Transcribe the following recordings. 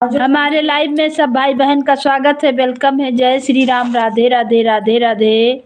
हमारे लाइव में सब भाई बहन का स्वागत है, वेलकम है। जय श्री राम, राधे राधे राधे राधे।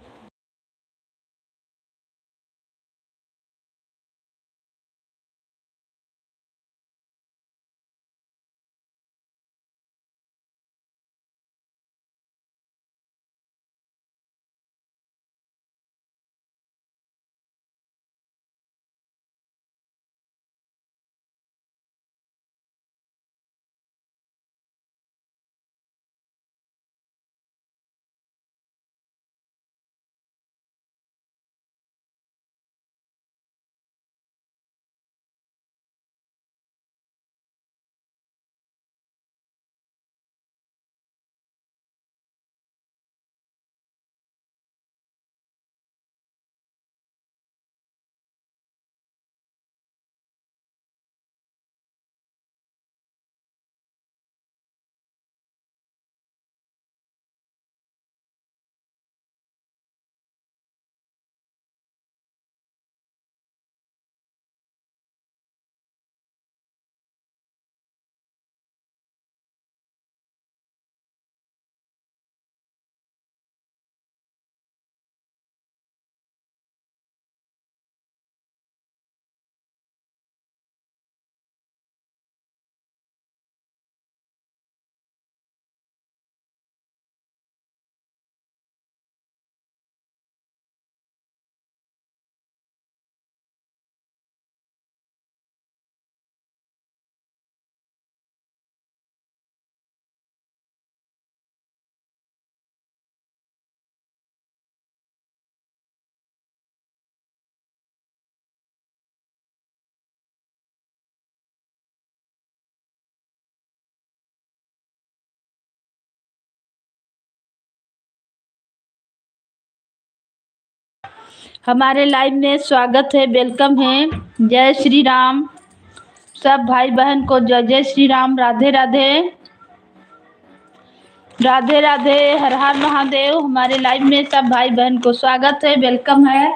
हमारे लाइव में स्वागत है, वेलकम है। जय श्री राम, सब भाई बहन को जय जय श्री राम, राधे राधे राधे राधे, हर हर महादेव। हमारे लाइव में सब भाई बहन को स्वागत है, वेलकम है।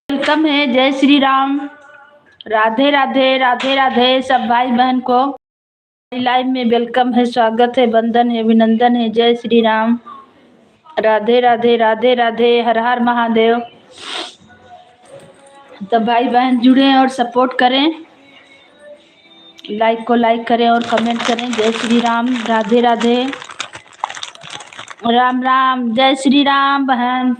वेलकम है, जय श्री राम, राधे राधे राधे राधे, सब भाई बहन को लाइव में वेलकम है, स्वागत है, वंदन है, अभिनंदन है। जय श्री राम, राधे राधे राधे राधे, हर हर महादेव। तो भाई बहन जुड़े और सपोर्ट करें, लाइक को लाइक करें और कमेंट करें। जय श्री राम, राधे राधे, राम राम, जय श्री राम बहन।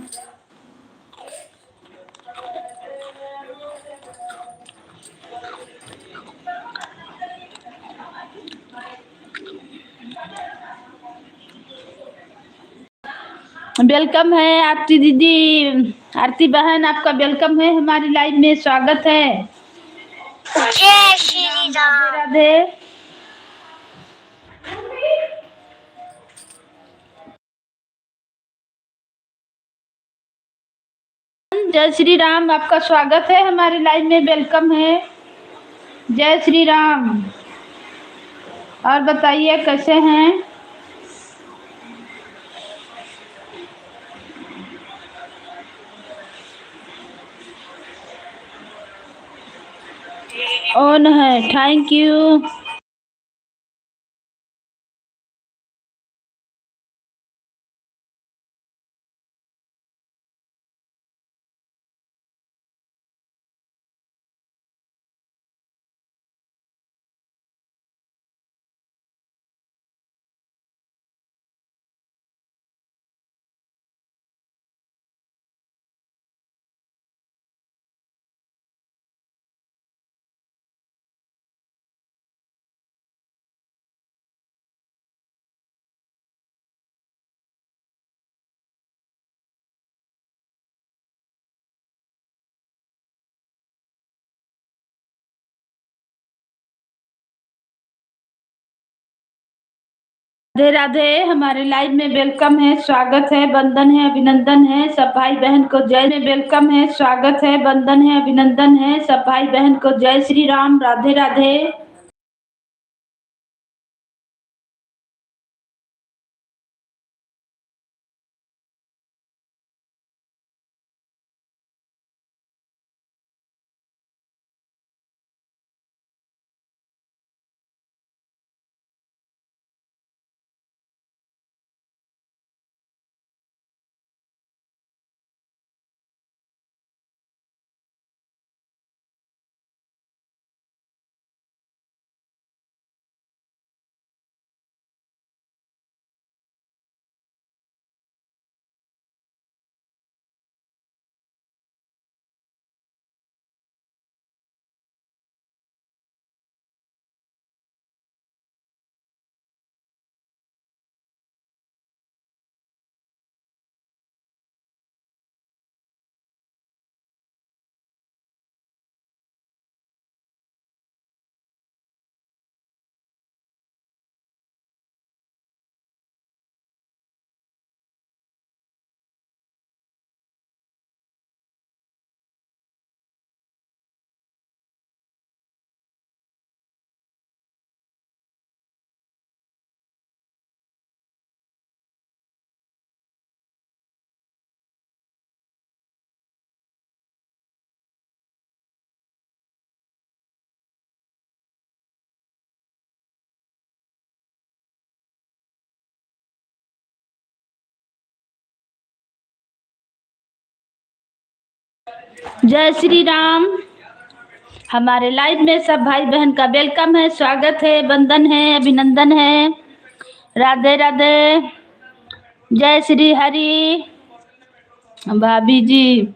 वेलकम है आरती दीदी, आरती बहन, आपका वेलकम है, हमारी लाइव में स्वागत है। जय श्री राम, राधे राधे। जय श्री राम, आपका स्वागत है, हमारे लाइव में वेलकम है। जय श्री राम। और बताइए कैसे हैं? ऑन है, थैंक यू। राधे राधे, हमारे लाइव में वेलकम है, स्वागत है, वंदन है, अभिनंदन है सब भाई बहन को। जय में वेलकम है, स्वागत है, वंदन है, अभिनंदन है सब भाई बहन को। जय श्री राम, राधे राधे। जय श्री राम, हमारे लाइव में सब भाई बहन का वेलकम है, स्वागत है, वंदन है, अभिनंदन है, राधे राधे। जय श्री हरि। भाभी जी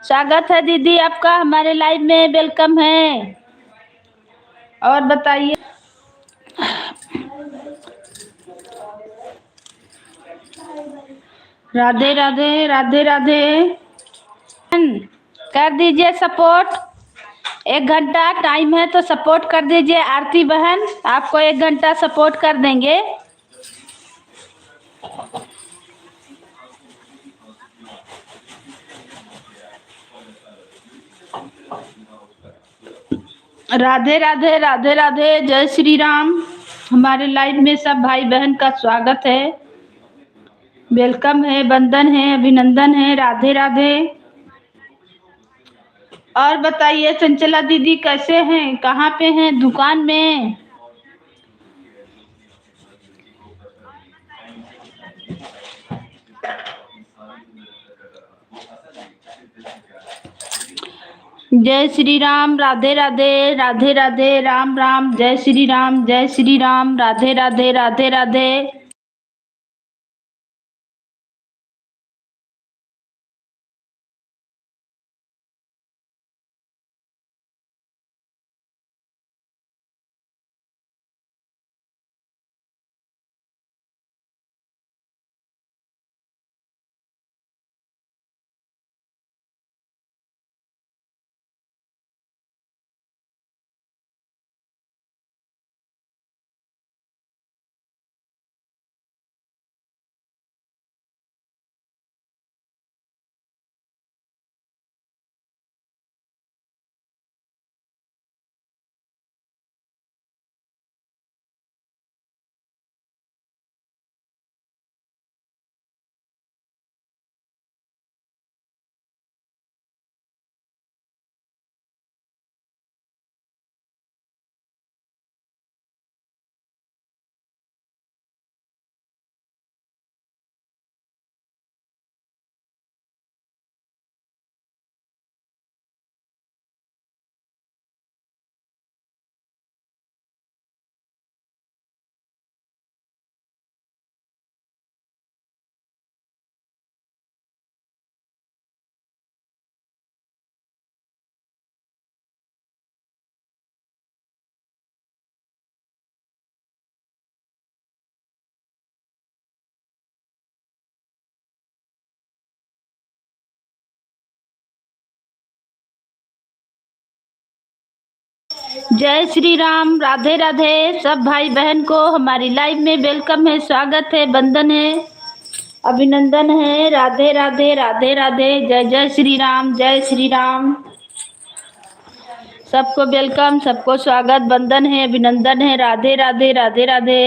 स्वागत है, दीदी आपका हमारे लाइव में वेलकम है। और बताइए। राधे राधे, राधे राधे। कर दीजिए सपोर्ट, 1 घंटा टाइम है तो सपोर्ट कर दीजिए। आरती बहन आपको 1 घंटा सपोर्ट कर देंगे। राधे राधे, राधे राधे, जय श्री राम। हमारे लाइव में सब भाई बहन का स्वागत है, वेलकम है, वंदन है, अभिनंदन है, राधे राधे। और बताइए चंचला दीदी कैसे हैं, कहाँ पे हैं, दुकान में? जय श्री राम, राधे राधे, राधे राधे, राम राम, जय श्री राम, जय श्री राम, राधे राधे, राधे राधे। जय श्री राम, राधे राधे सब भाई बहन को हमारी लाइव में वेलकम है, स्वागत है, वंदन है, अभिनंदन है। राधे राधे राधे राधे, जय जय श्री राम, जय श्री राम। सबको वेलकम, सबको स्वागत, वंदन है, अभिनंदन है। राधे राधे राधे राधे।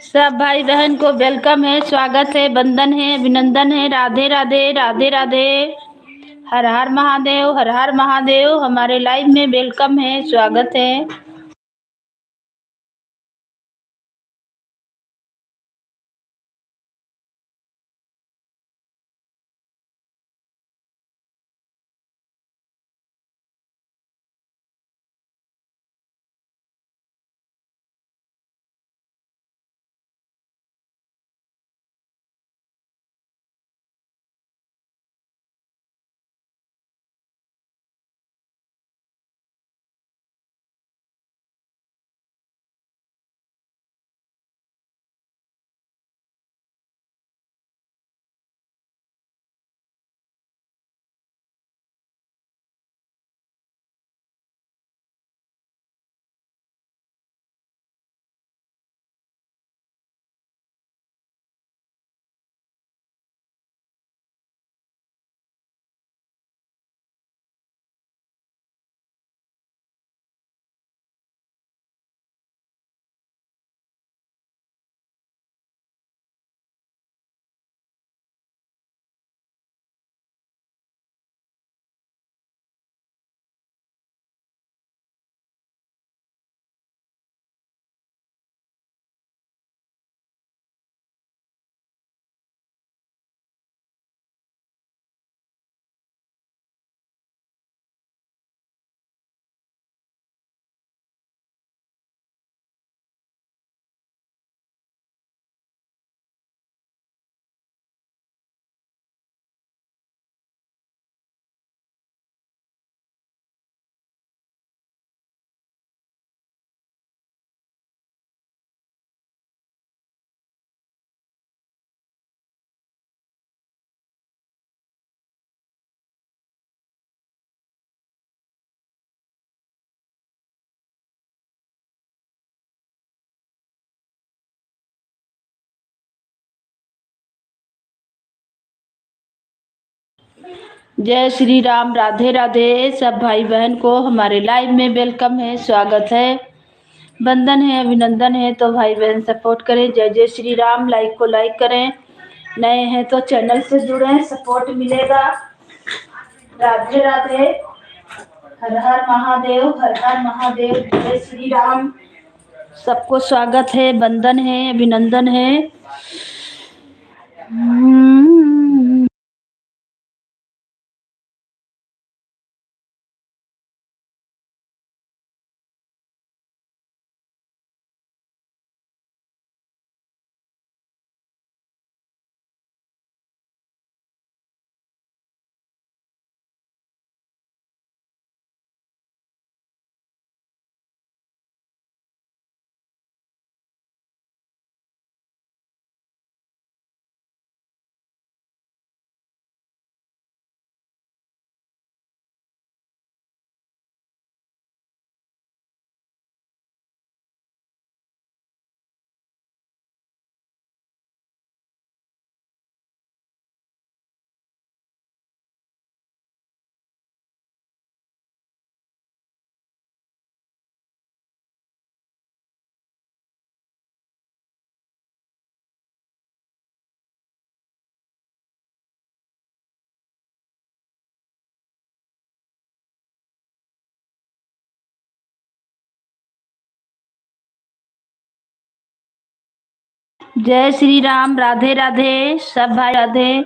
सब भाई बहन को वेलकम है, स्वागत है, वंदन है, अभिनंदन है। राधे राधे राधे राधे। हर हर महादेव, हर हर महादेव। हमारे लाइव में वेलकम है, स्वागत है। जय श्री राम, राधे राधे सब भाई बहन को हमारे लाइव में वेलकम है, स्वागत है, वंदन है, अभिनंदन है। तो भाई बहन सपोर्ट करें। जय जय श्री राम। लाइक को लाइक करें, नए हैं तो चैनल से जुड़े, सपोर्ट मिलेगा। राधे राधे, हर हर महादेव, हर हर महादेव, जय श्री राम। सबको स्वागत है, वंदन है, अभिनंदन है। जय श्री राम, राधे राधे सब भाई, राधे।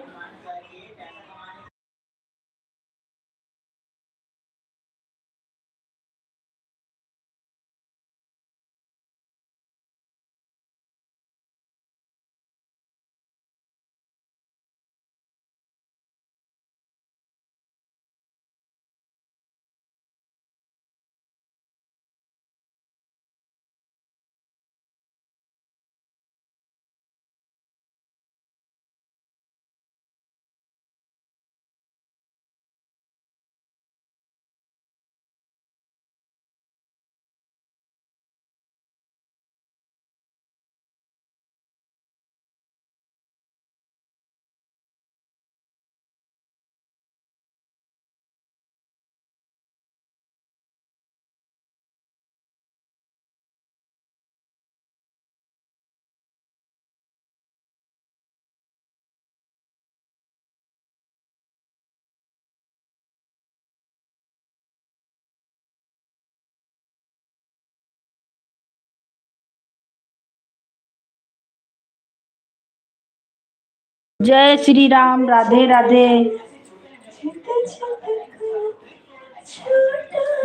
जय श्री राम। राधे राधे।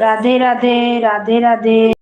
राधे राधे। राधे राधे।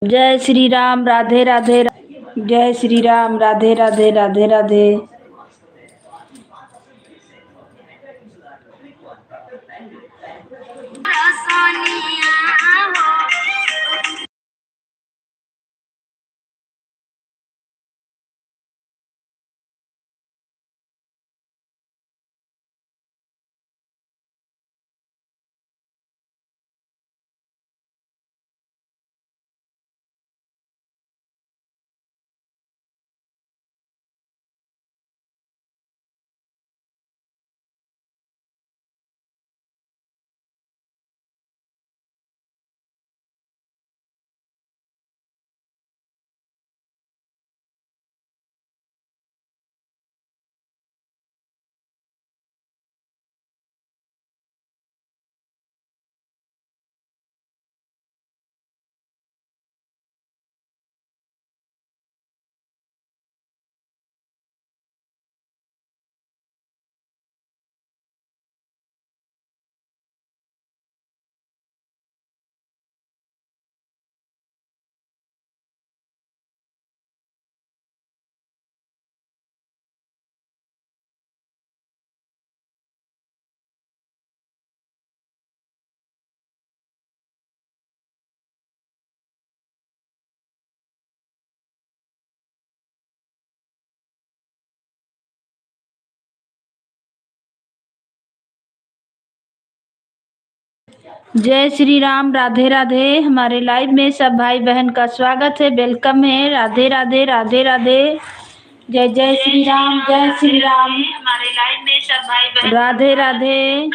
जय श्री राम, राधे राधे। जय श्री राम, राधे राधे, राधे राधे। जय श्री राम, राधे राधे। हमारे लाइव में सब भाई बहन का स्वागत है, वेलकम है। राधे राधे, राधे राधे। जय जय श्री राम, जय श्री राम। हमारे लाइव में सब भाई बहन राधे राधे।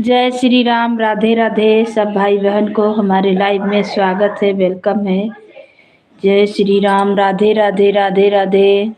जय श्री राम, राधे राधे सब भाई बहन को हमारे लाइव में स्वागत है, वेलकम है। जय श्री राम, राधे राधे, राधे राधे।